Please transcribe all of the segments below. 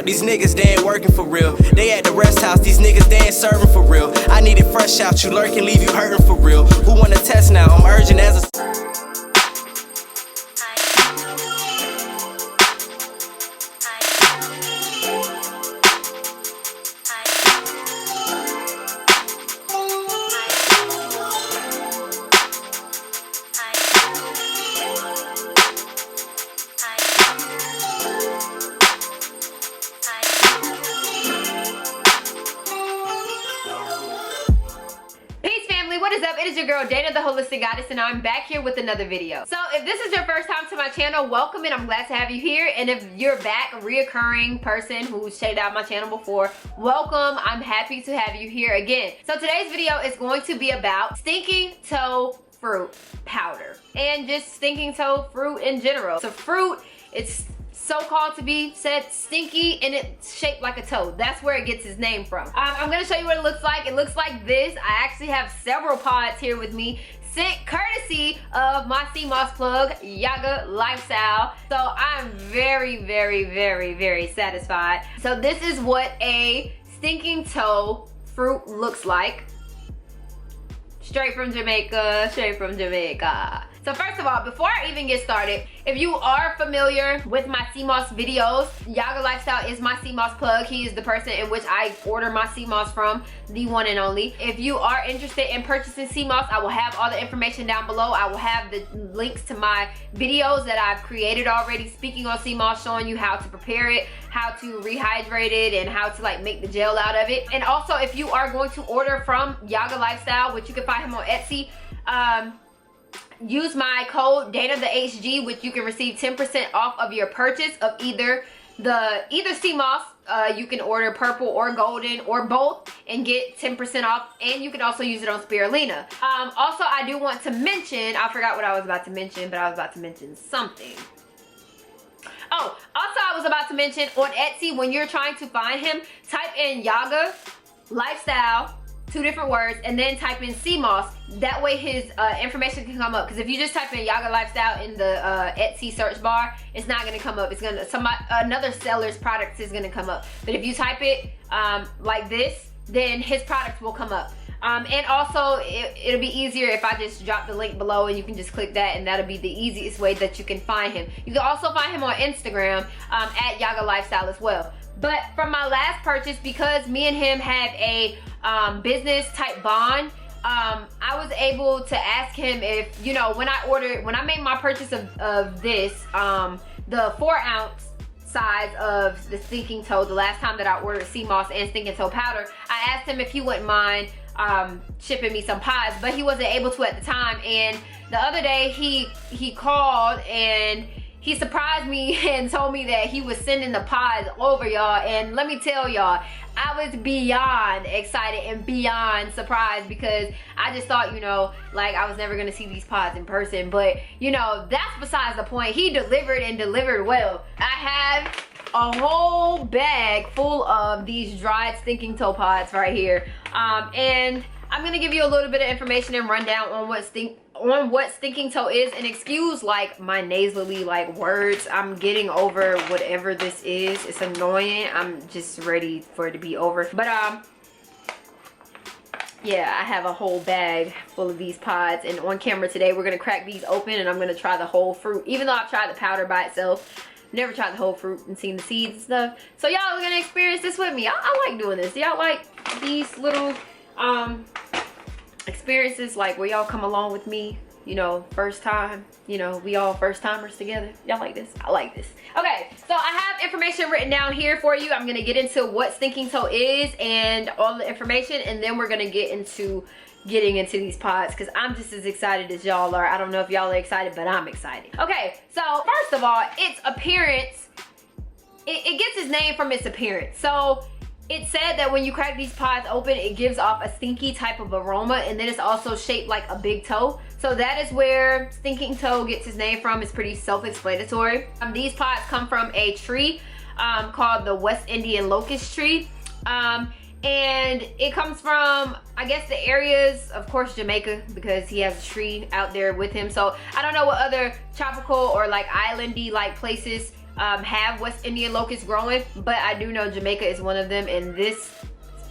These niggas, they ain't working for real. They at the rest house, these niggas, they ain't serving for real. I need it fresh out, you lurking, leave you hurting for real. Who wanna test now? I'm urgent as a... What is up? It is your girl Dana, the Holistic Goddess, and I'm back here with another video. So if this is your first time to my channel, welcome, and I'm glad to have you here. And if you're back, a reoccurring person who's checked out my channel before, welcome. I'm happy to have you here again. So today's video is going to be about stinking toe fruit powder and just stinking toe fruit in general. So fruit, it's so-called to be said stinky, and it's shaped like a toe. That's where it gets its name from. I'm gonna show you what it looks like. It looks like this. I actually have several pods here with me, sent courtesy of my Seamoss plug, Yaga Lifestyle. So I'm very, very, very, very satisfied. So this is what a stinking toe fruit looks like. Straight from Jamaica, straight from Jamaica. So first of all, before I even get started, if you are familiar with my Seamoss videos, Yaga Lifestyle is my Seamoss plug. He is the person in which I order my Seamoss from, the one and only. If you are interested in purchasing Seamoss, I will have all the information down below. I will have the links to my videos that I've created already speaking on Seamoss, showing you how to prepare it, how to rehydrate it, and how to like make the gel out of it. And also, if you are going to order from Yaga Lifestyle, which you can find him on Etsy, use my code Dana the HG, which you can receive 10% off of your purchase of either Seamoss. You can order purple or golden or both and get 10% off, and you can also use it on spirulina. Also, I do want to mention, I forgot what I was about to mention, but I was about to mention something. Oh, also I was about to mention on Etsy, when you're trying to find him, type in Yaga Lifestyle, 2 different words, and then type in Seamoss. That way his information can come up, because if you just type in Yaga Lifestyle in the Etsy search bar, it's not going to come up. It's going to, another seller's product is going to come up. But if you type it like this, then his products will come up. And also, it'll be easier if I just drop the link below and you can just click that, and that'll be the easiest way that you can find him. You can also find him on Instagram at Yaga Lifestyle as well. But from my last purchase, because me and him have a business type bond, I was able to ask him if, you know, when I made my purchase of this, the 4-ounce size of the stinking toe, the last time that I ordered Seamoss and stinking toe powder, I asked him if he wouldn't mind shipping me some pods, but he wasn't able to at the time. And the other day he called and he surprised me and told me that he was sending the pods over, y'all. And let me tell y'all, I was beyond excited and beyond surprised, because I just thought, you know, like I was never gonna see these pods in person. But you know, that's besides the point. He delivered, and delivered well. I have a whole bag full of these dried stinking toe pods right here, and I'm gonna give you a little bit of information and rundown on what stinking toe is. And excuse like my nasally like words, I'm getting over whatever this is. It's annoying. I'm just ready for it to be over. But yeah, I have a whole bag full of these pods, and on camera today we're gonna crack these open, and I'm gonna try the whole fruit, even though I've tried the powder by itself. Never tried the whole fruit and seen the seeds and stuff. So y'all are gonna experience this with me. I like doing this. Y'all like these little experiences, like where y'all come along with me, you know, first time, you know, we all first timers together. Y'all like this? I like this. Okay, so I have information written down here for you. I'm gonna get into what stinking toe is and all the information, and then we're gonna get into getting into these pods, because I'm just as excited as y'all are. I don't know if y'all are excited, but I'm excited. Okay, so first of all, its appearance, it gets its name from its appearance. So it said that when you crack these pods open, it gives off a stinky type of aroma, and then it's also shaped like a big toe. So that is where stinking toe gets its name from. It's pretty self-explanatory. These pods come from a tree called the West Indian locust tree. And it comes from, I guess, the areas, of course, Jamaica, because he has a tree out there with him. So I don't know what other tropical or like islandy like places have West Indian locust growing, but I do know Jamaica is one of them, and this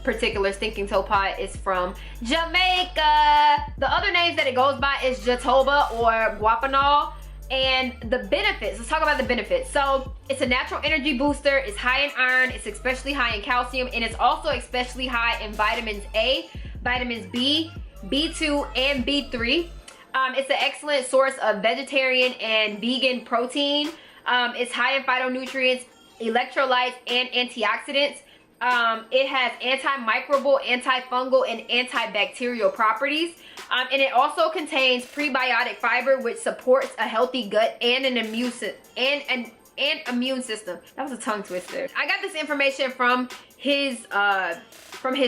particular stinking toe pod is from Jamaica. The other names that it goes by is Jatoba or Guapanol. And the benefits, let's talk about the benefits. So it's a natural energy booster, it's high in iron, it's especially high in calcium, and it's also especially high in vitamins A, vitamins B, B2, and B3. It's an excellent source of vegetarian and vegan protein. It's high in phytonutrients, electrolytes, and antioxidants. It has antimicrobial, antifungal, and antibacterial properties. And it also contains prebiotic fiber, which supports a healthy gut and an immune system. That was a tongue twister. I got this information from his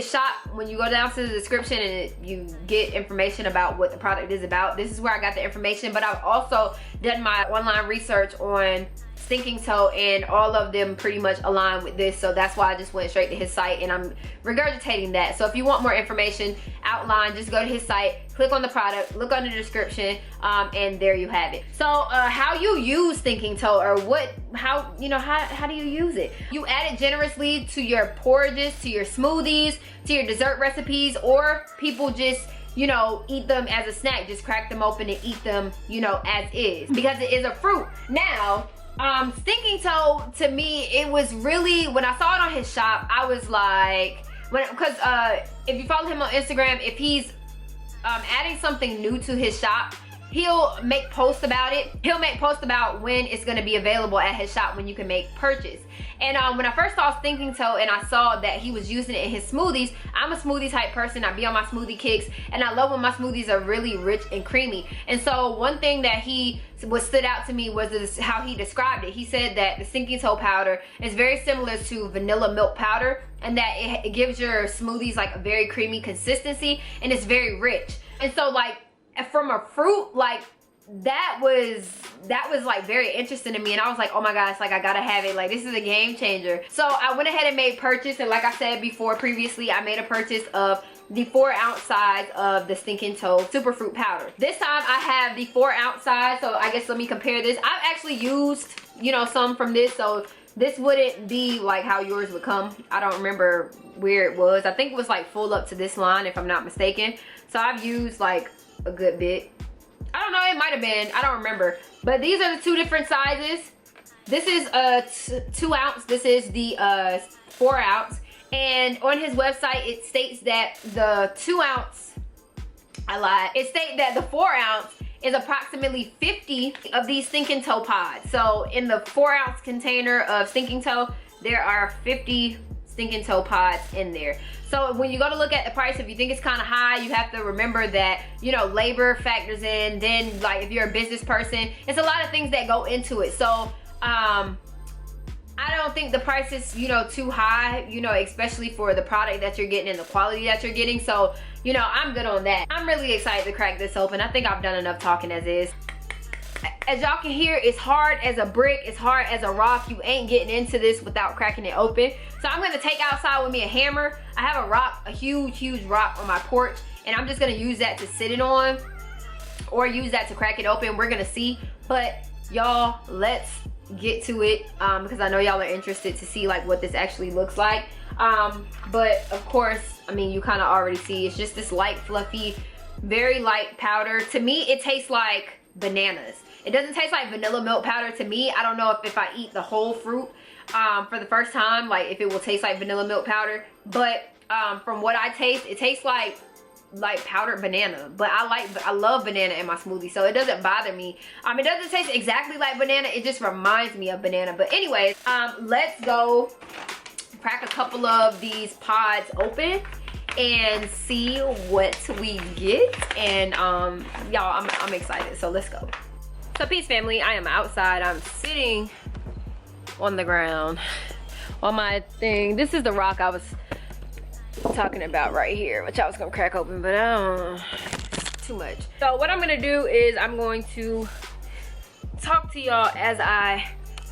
shop. When you go down to the description and you get information about what the product is about, this is where I got the information. But I've also done my online research on Stinking Toe, and all of them pretty much align with this, so that's why I just went straight to his site and I'm regurgitating that. So if you want more information outlined, just go to his site, click on the product, look on the description, and there you have it. So how you use Stinking Toe, or how do you use it? You add it generously to your porridges, to your smoothies, to your dessert recipes, or people just eat them as a snack. Just crack them open and eat them as is, because it is a fruit. Now Stinking Toe, to me, it was really, when I saw it on his shop, I was like, because if you follow him on Instagram, if he's adding something new to his shop, he'll make posts about it. He'll make posts about when it's going to be available at his shop, when you can make purchase. And when I first saw Stinking Toe and I saw that he was using it in his smoothies, I'm a smoothie type person. I be on my smoothie kicks, and I love when my smoothies are really rich and creamy. And so one thing that what stood out to me was how he described it. He said that the Stinking Toe powder is very similar to vanilla milk powder, and that it gives your smoothies like a very creamy consistency, and it's very rich. And so like from a fruit, like that was like very interesting to me, and I was like, oh my gosh, like I gotta have it, like this is a game changer. So I went ahead and made purchase, and like I said before previously, I made a purchase of the 4-ounce size of the Stinking Toe Superfruit powder. This time I have the 4-ounce size, so I guess let me compare this. I've actually used some from this, so this wouldn't be like how yours would come. I don't remember where it was. I think it was like full up to this line, if I'm not mistaken. So I've used like a good bit. I don't know, it might have been, I don't remember. But these are the two different sizes. This is a 2-ounce, this is the 4-ounce. And on his website, it states that the 2-ounce, I lied. It states that the 4-ounce is approximately 50 of these Stinking Toe pods. So in the 4-ounce container of Stinking Toe, there are 50 Stinking Toe pods in there. So when you go to look at the price, if you think it's kind of high, you have to remember that, labor factors in. Then like if you're a business person, it's a lot of things that go into it. So I don't think the price is, too high, especially for the product that you're getting and the quality that you're getting. So, I'm good on that. I'm really excited to crack this open. I think I've done enough talking as is. As y'all can hear, it's hard as a brick, it's hard as a rock. You ain't getting into this without cracking it open. So I'm gonna take outside with me a hammer. I have a rock, a huge rock on my porch, and I'm just gonna use that to sit it on, or use that to crack it open. We're gonna see. But y'all, let's get to it, because I know y'all are interested to see like what this actually looks like. But of course, I mean, you kind of already see it's just this light, fluffy, very light powder. To me, it tastes like bananas. It doesn't taste like vanilla milk powder to me. I don't know if I eat the whole fruit for the first time, like if it will taste like vanilla milk powder. But from what I taste, it tastes like powdered banana. But I love banana in my smoothie, so it doesn't bother me. It doesn't taste exactly like banana, it just reminds me of banana. But anyways, let's go crack a couple of these pods open and see what we get. And y'all, I'm excited, so let's go. So peace family, I am outside. I'm sitting on the ground on my thing. This is the rock I was talking about right here, which I was gonna crack open, but I don't know, it's too much. So what I'm gonna do is I'm going to talk to y'all as I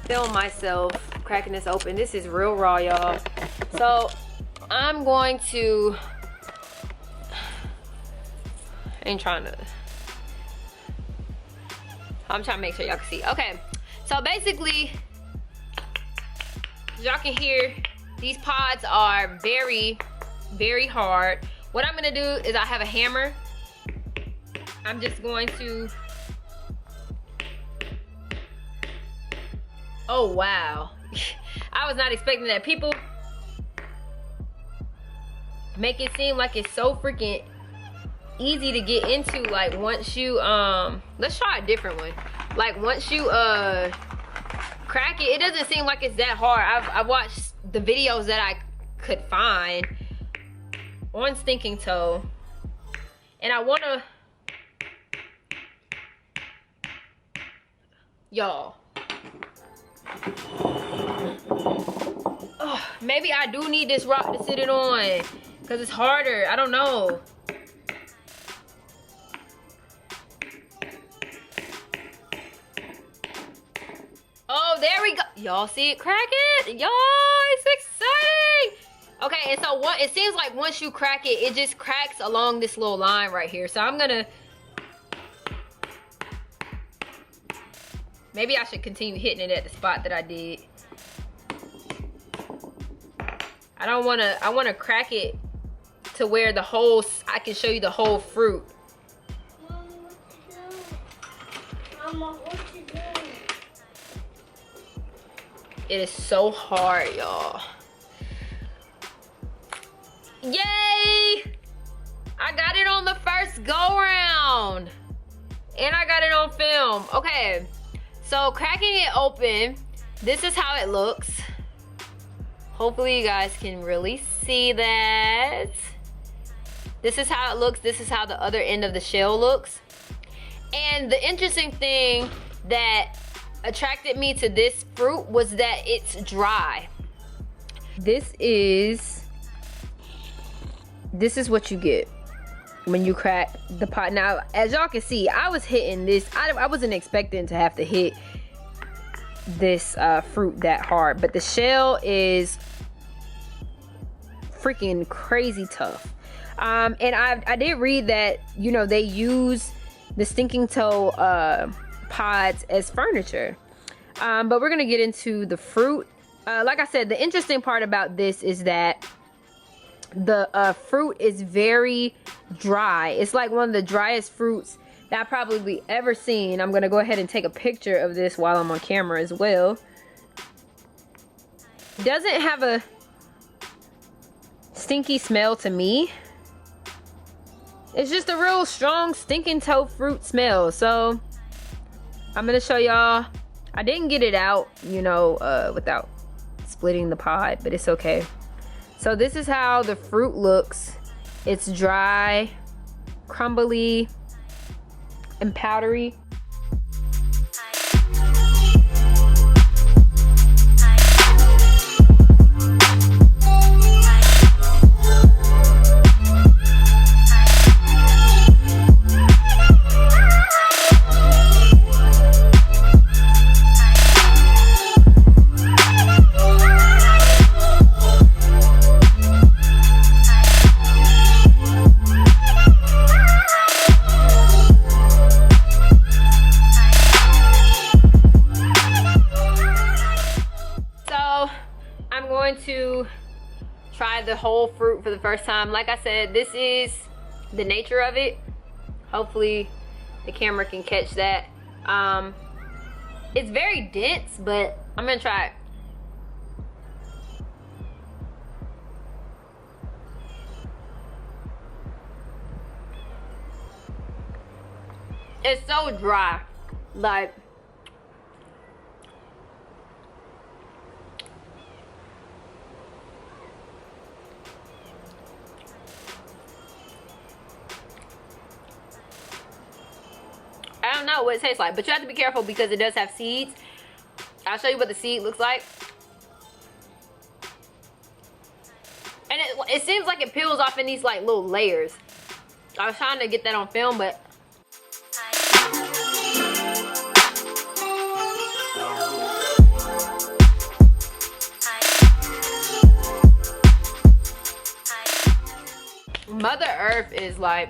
film myself cracking this open. This is real raw, y'all. So I'm going to, I'm trying to make sure y'all can see. Okay, so basically y'all can hear, these pods are very, very hard. What I'm gonna do is I have a hammer. I'm just going to, oh wow. I was not expecting that. People make it seem like it's so freaking easy to get into. Like once you, let's try a different one. Like once you crack it, it doesn't seem like it's that hard. I've watched the videos that I could find on Stinking Toe, and I wanna, y'all, oh, maybe I do need this rock to sit it on because it's harder. I don't know. Oh, there we go. Y'all see it crack it? Y'all, it's exciting. Okay, and so what, it seems like once you crack it, it just cracks along this little line right here. So I'm gonna, maybe I should continue hitting it at the spot that I did. I wanna crack it to where the whole, I can show you the whole fruit. Mama, what you doing? Mama, what you doing? It is so hard, y'all. Yay! I got it on the first go round. And I got it on film. Okay, so cracking it open, this is how it looks. Hopefully you guys can really see that. This is how it looks. This is how the other end of the shell looks. And the interesting thing that attracted me to this fruit was that it's dry. This is what you get when you crack the pot. Now, as y'all can see, I was hitting this. I wasn't expecting to have to hit this fruit that hard, but the shell is freaking crazy tough. And I did read that, you know, they use the Stinking Toe pods as furniture. But we're gonna get into the fruit. Like I said, the interesting part about this is that the fruit is very dry. It's like one of the driest fruits that I've probably ever seen. I'm gonna go ahead and take a picture of this while I'm on camera as well. Doesn't have a stinky smell to me. It's just a real strong stinking toe fruit smell. So I'm gonna show y'all. I didn't get it out, you know, without splitting the pod, but it's okay. So this is how the fruit looks. It's dry, crumbly, and powdery. To try the whole fruit for the first time. Like I said, this is the nature of it. Hopefully the camera can catch that. It's very dense, but I'm gonna try it. It's so dry, like I don't know what it tastes like, but you have to be careful because it does have seeds. I'll show you what the seed looks like. And it seems like it peels off in these like little layers. I was trying to get that on film, but Mother Earth is like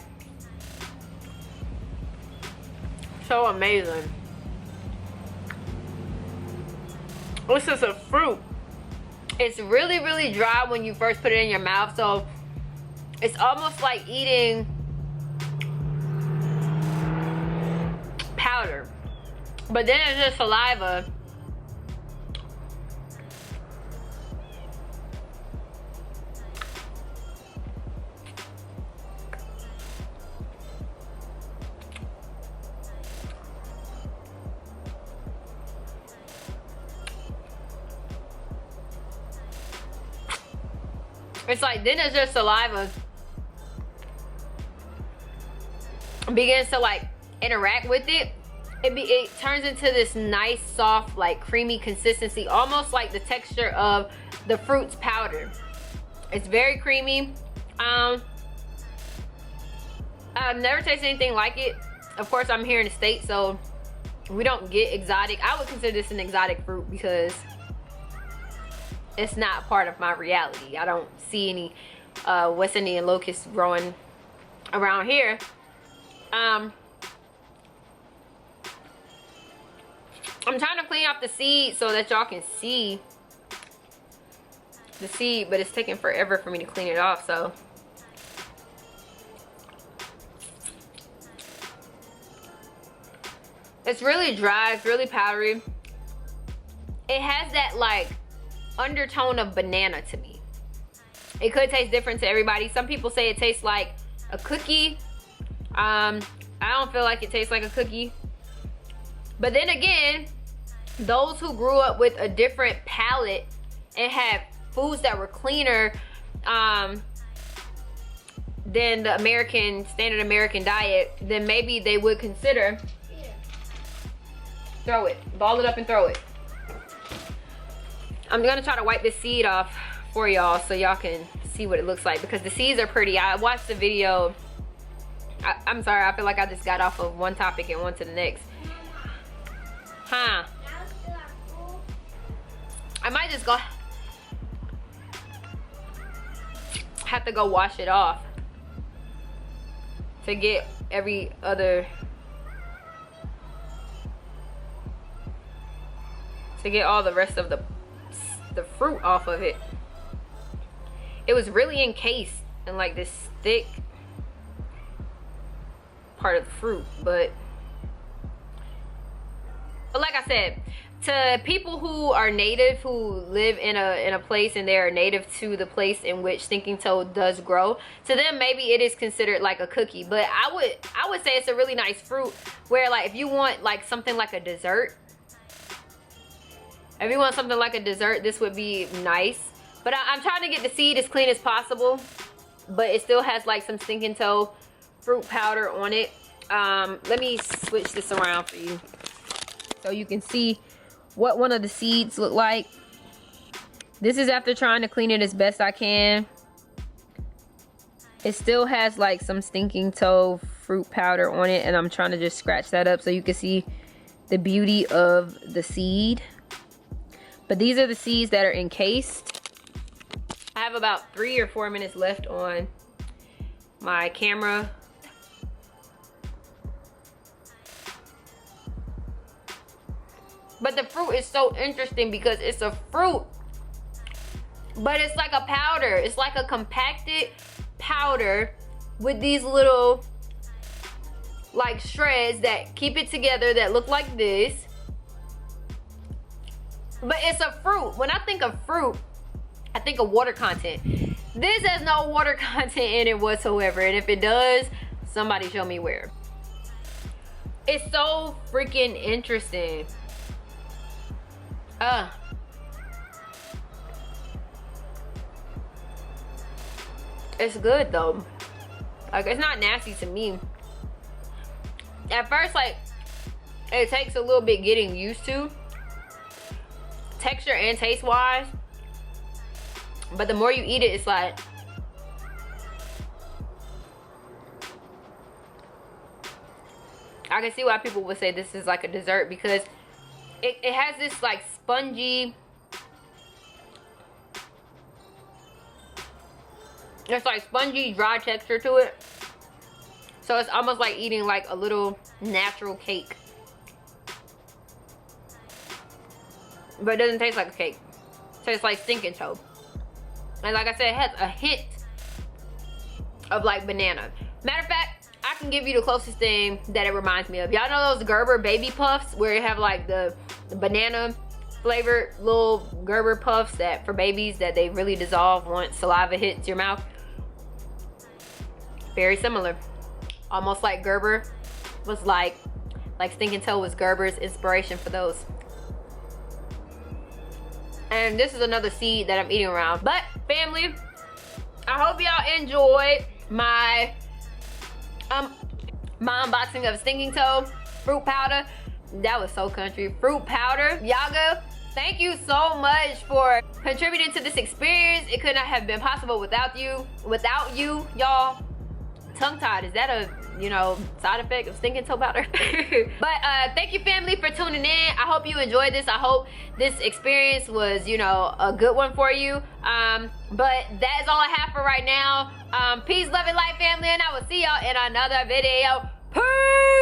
so amazing. This is a fruit It's really, really dry when you first put it in your mouth. So it's almost like eating powder. But then it's just saliva. It's like, then it's just saliva begins to like interact with it. It turns into this nice, soft, like creamy consistency, almost like the texture of the fruit's powder. It's very creamy. I've never tasted anything like it. Of course, I'm here in the States, so we don't get exotic. I would consider this an exotic fruit because it's not part of my reality. I don't see any West Indian locusts growing around here. I'm trying to clean off the seed so that y'all can see the seed, but it's taking forever for me to clean it off. So it's really dry, it's really powdery. It has that like undertone of banana to me. It could taste different to everybody. Some people say it tastes like a cookie. I don't feel like it tastes like a cookie. But then again, those who grew up with a different palate and had foods that were cleaner than the standard American diet, then maybe they would consider. Throw it, ball it up and throw it. I'm gonna try to wipe this seed off for y'all so y'all can see what it looks like, because the seeds are pretty. I watched the video. I'm sorry, I feel like I just got off of one topic and went to the next. Huh? I might just have to go wash it off to get every other, to get all the rest of the fruit off of it. It was really encased in like this thick part of the fruit, but like I said, to people who are native, who live in a place and they are native to the place in which Stinking Toe does grow, to them maybe it is considered like a cookie. But I would say it's a really nice fruit where, like, if you want like something like a dessert, this would be nice. But I'm trying to get the seed as clean as possible, but it still has like some Stinking Toe fruit powder on it. Let me switch this around for you so you can see what one of the seeds look like. This is after trying to clean it as best I can. It still has like some Stinking Toe fruit powder on it, and I'm trying to just scratch that up so you can see the beauty of the seed. But these are the seeds that are encased. I have about 3 or 4 minutes left on my camera. But the fruit is so interesting because it's a fruit, but it's like a powder. It's like a compacted powder with these little like shreds that keep it together that look like this. But it's a fruit. When I think of fruit, I think of water content. This has no water content in it whatsoever. And if it does, somebody show me where. It's so freaking interesting. It's good though. Like, it's not nasty to me. At first, like, it takes a little bit getting used to, texture and taste wise. But the more you eat it, it's like, I can see why people would say this is like a dessert, because it has this like spongy, it's like spongy dry texture to it. So it's almost like eating like a little natural cake, but it doesn't taste like a cake. It tastes like stinking toe. And like I said, it has a hint of like banana. Matter of fact, I can give you the closest thing that it reminds me of. Y'all know those Gerber baby puffs where you have like the banana flavored little Gerber puffs that for babies that they really dissolve once saliva hits your mouth? Very similar. Almost like Gerber was like Stinking Toe was Gerber's inspiration for those. And this is another seed that I'm eating around. But family, I hope y'all enjoyed my unboxing of Stinking Toe fruit powder. That was so country. Fruit powder. Yaga, thank you so much for contributing to this experience. It could not have been possible without you. Without you, y'all. Tongue-tied, is that a, you know, side effect of stinking toe powder? But thank you family for tuning in. I hope you enjoyed this. I hope this experience was, you know, a good one for you. But that is all I have for right now. Peace, love, and light family, and I will see y'all in another video. Peace!